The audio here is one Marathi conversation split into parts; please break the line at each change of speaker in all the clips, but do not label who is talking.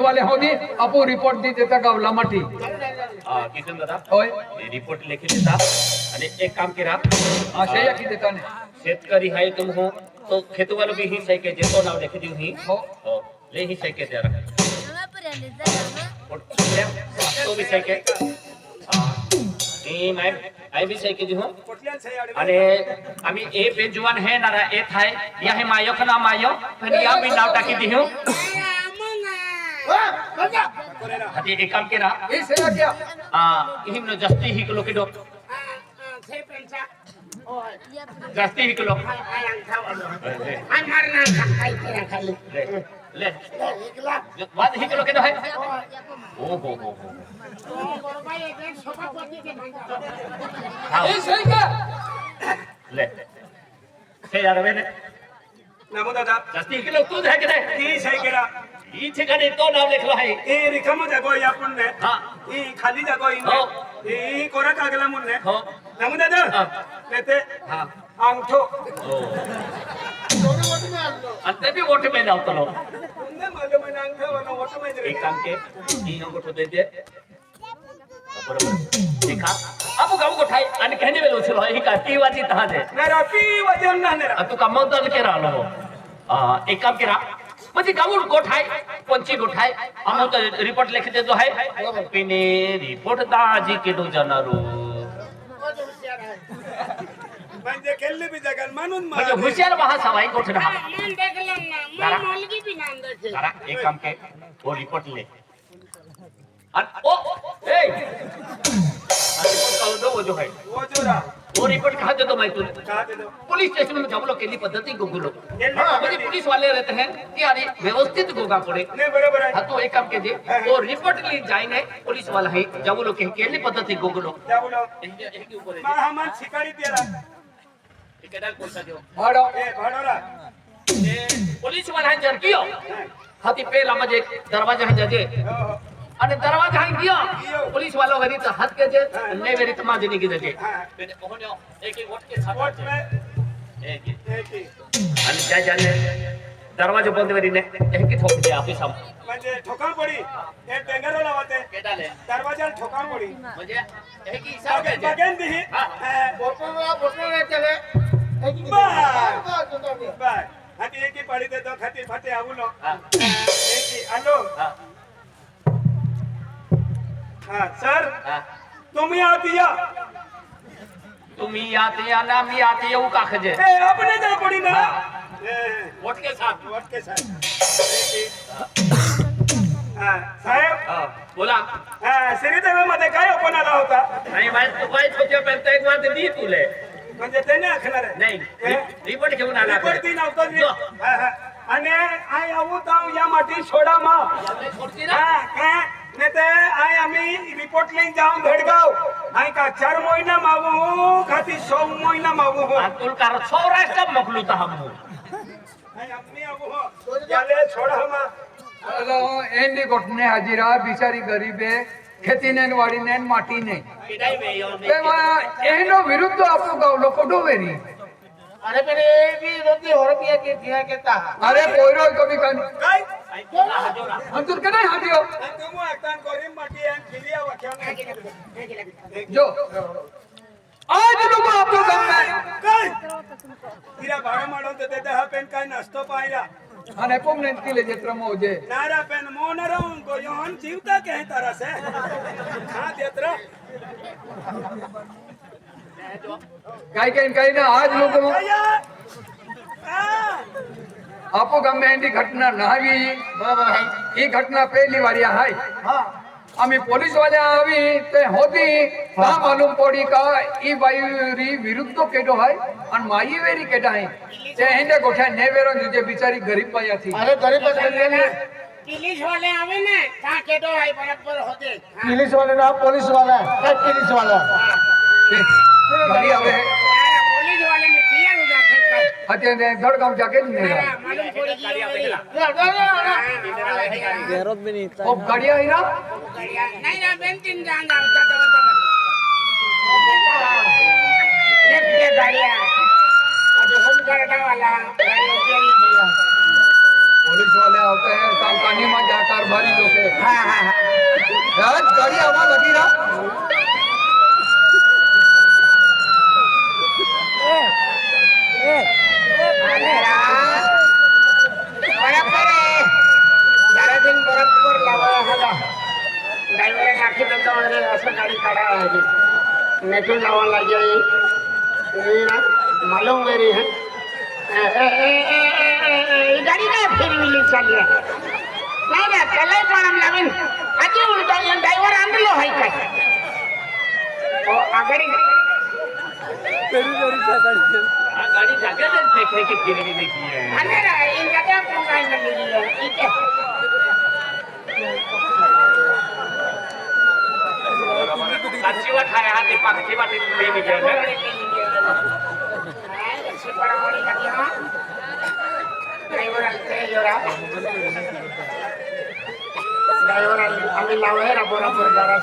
वाले होती अपू रिपोर्ट दी देता गावला माटी
किशन दादा
होय
रिपोर्ट लेखी देता आणि एक काम करा
शेया की देता ने
शेतकरी आहे तुम हो तो खेतवालो भी ही सही के जेतो नाव लिख दी ही
हो
ले ही सही के दे रहा तो भी सही के मैं आई भी सही के दी हूं आणि आम्ही ए पे जुवान है ना ए थाय या है मायो का नाम आयो फिर या भी नाव टाकी दी हूं हती एक काम केरा
ए शेया क्या
हिमनो जस्ती ही किलो किलो जस्ती ही किलो ले बाद ही किलो किलो है ओ हो
ए शेया क्या
ले से यार मैंने
नमो दादा
जस्ती किलो तू है कि नहीं
ई सही केला
ई ठिकाणी तो नाव लिखलो आहे
ई रिकाम जागो या पुन्ने
हां
ई खाली जागो
हो
ई कोरा कागला मुन्ने
हो
नमो दादा नेते
हां
अंगठो
अंते भी वोट में लावतो लो
पुन्ने मालूम आहे अंगठो वाला वोट में
एक काम के ई अंगठो दे दे बरोबर देखा अब गाव को ठाई आणि कहने वेलो छलो ही का ती वाची तहा दे
मेरा पी वजन ना नेरा
तू का मतदान केरा लो एक काम केरा म्हणजे गावून गोठाय पंची गोठाय आम्ही तर रिपोर्ट लिखी देतो आहे पिने रिपोर्ट दाजी केडो जाणारो
म्हणजे केल्ले बी जगन म्हणून
म्हणजे हुशार महा सवाई गोठ रहा
मन देखलं ना मन मुलगी भी नाम देखे
जरा एक काम के वो रिपोर्ट ले और ओ ए रिपोर्ट का वो जो है
वो जोरा
वो रिपोर्ट कहाँ दे दो मैं तुझे
कहा दे दो
पुलिस स्टेशन में हम लोग केली पद्धति गोगुलो
केली
म्हणजे पुलिस वाले रहते हैं कि अरे व्यवस्थित गोगा पड़े
नहीं बरोबर है
हाँ तो एक काम कीजिए वो रिपोर्ट ली जाएंगे पुलिस वाला है जब वो लोग केली पद्धति गोगुलो
क्या बोलो
एक ऊपर
मा हमान शिकारी तेरा
केडाल कौन सा जो
भाडो
ए भाडोरा
पुलिस वाला है जरकियो हाथी पेला म्हणजे दरवाजा है जजे અને દરવાજા અહીં ગયો પોલીસ વાળો વરી તો હાથ કે છે ને વેરી તમા જની કીધે છે એટલે ઓહનો એક એક વોટ કે સાથ
वोट में
એક
एक ही
અને જાય જાને દરવાજો બંધ કરીને એક કે ઠોક દે આપી સામ
म्हणजे ठोकाण पडी एक टेंगरो लावते
કેડા લે
दरवाजाला ठोकाण पडी
म्हणजे એક હિસાબ કે છે
बगेन दी
बोटो रे चले
बाय हाती एक ही पडी दे तो खाती फाटे आउलो
હા
एक ही आलो
હા
हां सर
હા
तुम्ही आती या
तुम्ही आते या ना मी आते येऊ का खजे
ए अपने जा पडी ना
वोट के साथ
वोट के साथ हां साहेब
हा बोला
हां श्रीदेवी मध्ये काय ओपन आला होता
नाही माहित तू काय छोट्या पेंटा एक वाद दी तुले
म्हणजे त्याने आखणार आहे
नाही रिपोर्ट घेऊन आला
रिपोर्ट दी नव्हतं आणि आय आऊ ताव या माटी सोडा मा
छोडती ना
हां काय नेते आय आम्ही रिपोर्ट लेन जाऊन धडगाव आय का 4 महिना मावू खाती 100 महिना मावू हो
तुल कार सौराष्ट्र मोकलू ता हम
आय आम्ही आऊ हो याले छोडा मा
अलो एंडी गोठने हाजिरा बिचारी गरीबे खेती ने वाड़ी ने माटी ने
किडाई वे यो
एनो विरुद्ध आपको गावलो कोडो वेरी
अरे मेरे भी रोटी हो रुपया के दिया केता
अरे पोयरो कभी कानी
काय
अंतुर के नहीं हाजियो
तुमो एकतान करीम माटी आणि फिरिया वाक्या
जो आज लोग आपको गम में
काय तिरा भाडं माडून तर देते हा पेन काय नसतो पाहिला
અને કોમને કિલે જેત્ર મોજે
नारा पेन मोन रहूं को योन जीवता कहे तरह से हां देत्र
काही ना आज लोग
आया
आपो गम में एंडी घटना नावी
बरोबर है
ही घटना पहली वारी हाय
हां
आम्ही पोलीस वाले आवी ते होती ता मालूम पड़ी का ई बाई विरुद्ध केडो हाय आणि माई वेरी केडा है ते हेंडे गोठा नेवेरो जे बिचारी गरीब पाया थी
अरे गरीब पुलिस वाले आवे ना ता केटो आई बराबर होते
पुलिस वाले ना पुलिस वाला है पुलिस वाला
गाड़ी आवे
पुलिस वाले में क्लियर हो जाते हैं
अते ने धड़गांव जाके ने
मालूम पड़ी
जरूरत भी नहीं
ओ गाड़ी आई ना
नहीं ना बेंतिन जान जाता लेफ्ट के गाड़ियां और होम गार्ड वाला गाड़ी
पुलिस वाले होते हैं कामकानी में जा कारभारी लोग हैं।
हाँ हाँ हाँ
यार गाड़ी आवा लगी ना
आलेरा. बरोबर आहे. जरा दिन बरोबर लावा हाला. ड्रायव्हर नाकी देतो वगैरे असं गाडी काढावं लागेल. नेटून लावा लागेल. ये ना मालूम मेरी है. गाडी काय फिरविली चालली आहे. नाही ना त्यालाही पण लावेन. आधी उलटा ड्रायव्हर आणलो आहे काय. हो आघाडी
આ ગાડી જાગે છે ને ફેંકને કે ફેરવી દેખી है
अंधेरा है इनका क्या पंगा है ठीक है
સાચી વાત હાય હાથે પાકતી વાત લઈને ગયા છે
ड्रायव्हर आम्ही लावूया ना बरोबर जरा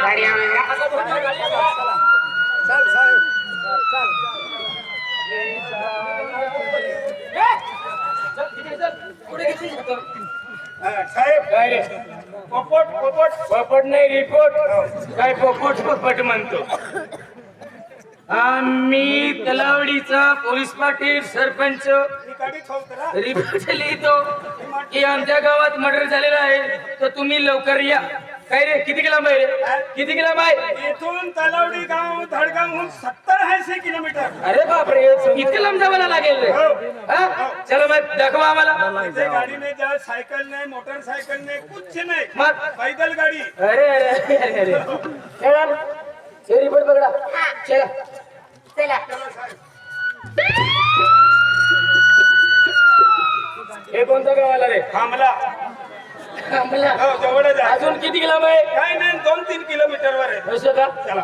गाडी
साहेब पोपट पोपट
पोपट नाही रिपोर्ट काय पोपट पोपट म्हणतो आम्ही तलावडीचा पोलीस पाटील सरपंच
ही गाडी ठेवतो
रिपोर्ट लिहितो की आमच्या गावात मर्डर झालेला आहे तर तुम्ही लवकर या काय रे किती लांब आहे रे किती लांब आहे
इथून तलावडी गाव धडगावहून 70-80 किलोमीटर
अरे बापरे इतकं लांब जावं लागेल रे हा? चला मग दाखवा आम्हाला
इथे गाडी नाही जा सायकल नाही मोटरसायकल नाही कुछ नाही
मग?
पैदल गाडी
अरे अरे अरे अरे चला हे रिपोर्ट पकडा चला
चला
हे कोणतं गाव आला रे
थांबला
आम्हाला
हो जवळच आहे
अजून किती लांब आहे
काय नाही 2-3 किलोमीटर वर आहे
असं का
चला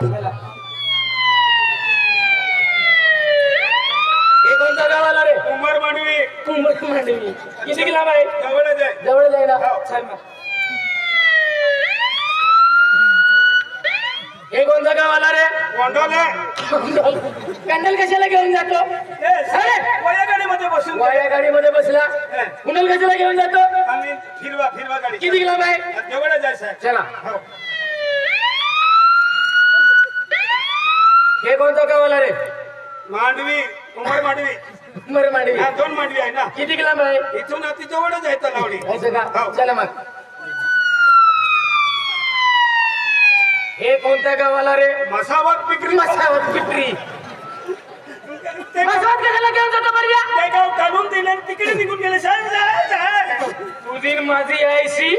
हे कोणतं गाव आला रे
उमर मांडवी
कुंभक मांडवी किती लांब आहे
जवळच आहे
जवळ जाईना
हो.
चल मग हे कोणतं गाव आला रे
गोंडवले
कॅन्डल कशाला घेऊन जातो
वया गाडीमध्ये बसून
वाया गाडीमध्ये बसला कुंडल कशाला घेऊन जातो
आम्ही फिरवा गाडी
किती लांब आहे
जवळच आहे साहेब
चला
हो
हे कोणतं गाव आला रे
मांडवी उमर मांडवी
उमर मांडवी
हा 2 मांडवी आहे ना
किती लांब आहे
इथून अति जवळच आहे तलावडी
असं का
हो.
चला मग हे कोणत्या गावाला रे
मसावत पिकरी
मसावत पिपरी
ते
मसावत कशाला घेऊन जातो बरं
ते गाव काढून दिले आणि तिकडे निघून गेले साहेब
तुझी माझी आईशी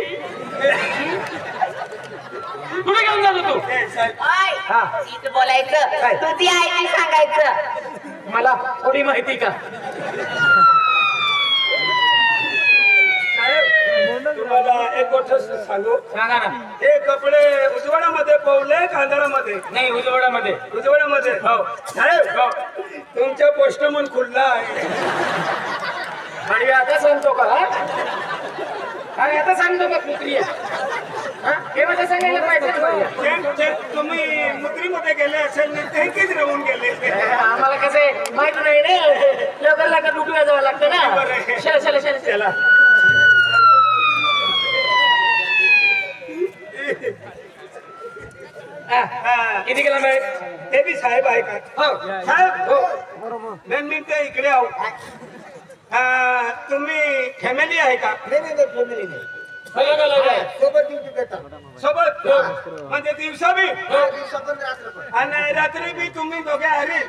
कुठे घेऊन जातो तू
साहेब
हा
इथं बोलायचं
काय?
तुझी आई सांगायचं
मला थोडी माहिती का
साहेब तुम्हाला एक गोष्ट सांगू
सांगा ना
हे कपडे उजवाडामध्ये पवले कांदारामध्ये
नाही उजवडामध्ये
उजवाडामध्ये
हो
साहेब
हो
तुमचा पोस्टमन खुल्ला आहे
आणि आता सांगतो का हा? अरे आता सांगतो का कुत्री हे मला सांगायला पाहिजे ना भैया.
ते तुम्ही मुद्रीमध्ये गेले असेल ना ते किती राहून गेले
आम्हाला कसं आहे माहित नाही ना लोकांना का डुकल्या जावं लागतं
बरं
ना
आहे.
चला चला चला
चला
हा, किती गेला बाहेर
ते बी साहेब आहे का
हो
साहेब हो मी ते इकडे आहो तुम्ही फॅमिली आहे का
अलग अलग आहे
सोबत म्हणजे दिवसा बी आणि रात्री बी तुम्ही दोघे अरे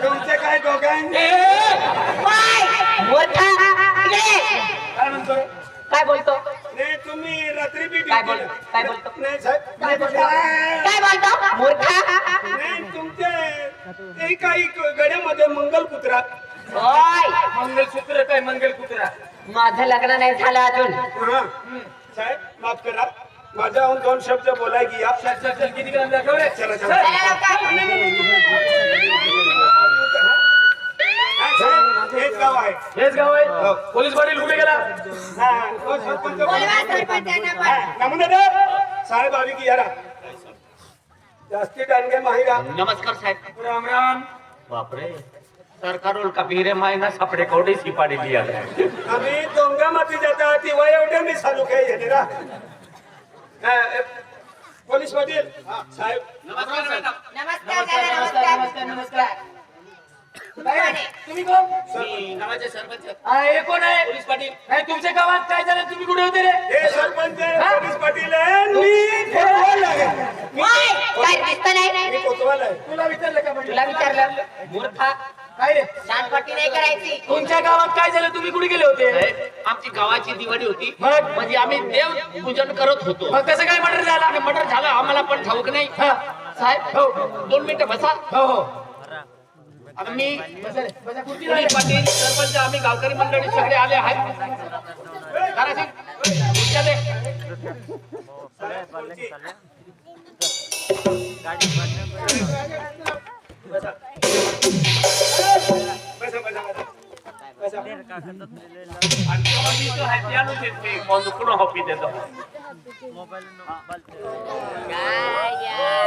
तुमचे काय दोघांचे
मोठा
काय म्हणतो
काय बोलतो
नाही तुम्ही रात्री बी
काय
duty ला.
बोलतो काय बोलतो
नाही साहेब
काय बोलतो मोठा
नाही तुमचे ते काही गड्यामध्ये मंगलसूत्र
होय
मंगलसूत्र काय मंगलसूत्र
माझं लग्न नाही झालं अजून
हा साहेब माफ करा माझ्याहून 2 शब्द बोलाय की आप
चल चल चल किती ग्राम दाखव रे
चला
चला लवकर.
साहेब हेच गाव आहे
हेच गाव आहे पोलीस पाटील कुठे गेला
हा, तो सरपंच
बोलवा सरपंचांना पण.
हा, नमुना दे. साहेब आली की यारा जास्ती डांगे माहिरा
नमस्कार साहेब
राम राम
बापरे सरकार का फिरे मायना सापडे कवडे सिपाडी लिया
आम्ही डोंगा माती जाता तेव्हा एवढे मी चालू काही येते ना पोलीस पाटील साहेब
नमस्कार मॅडम
नमस्कार दादा, नमस्कार
नमस्कार काय तुम्ही कोण
मी गावाचे सरपंच
हे कोण आहे
पोलीस पाटील
नाही तुमच्या गावात काय झालं तुम्ही कुठे होते रे
हे सरपंच पोलीस पाटील आहे मी कोतवाल आहे
ओय, काय दिसत नाही
मी कोतवाल आहे
तुला विचारलं का म्हणजे
तुला विचारलं
मूर्खा
काय रे
शानपट्टी नाही करायची
तुमच्या गावात काय झालं तुम्ही कुठे गेले होते
आमची गावाची दिवाळी होती
मग?
म्हणजे आम्ही देव पूजन करत होतो
मग कसं काय मर्डर झाला
आणि मर्डर झालं आम्हाला पण ठाऊक नाही
हा.
साहेब
हो
2 मिनिटं बसा
हो हो
आता मी
बसा रे, बसा खुर्चीला
पोलीस
रे.
पाटील सरपंच आम्ही गावकरी मंडळी सगळे आले आहेत दारासिंग, खुर्च्या दे.
बसा बसा बसा
आणि तेव्हा मी जो आहे ते आणून देते. कोण पुन्हा हॉपी देतो
काय यार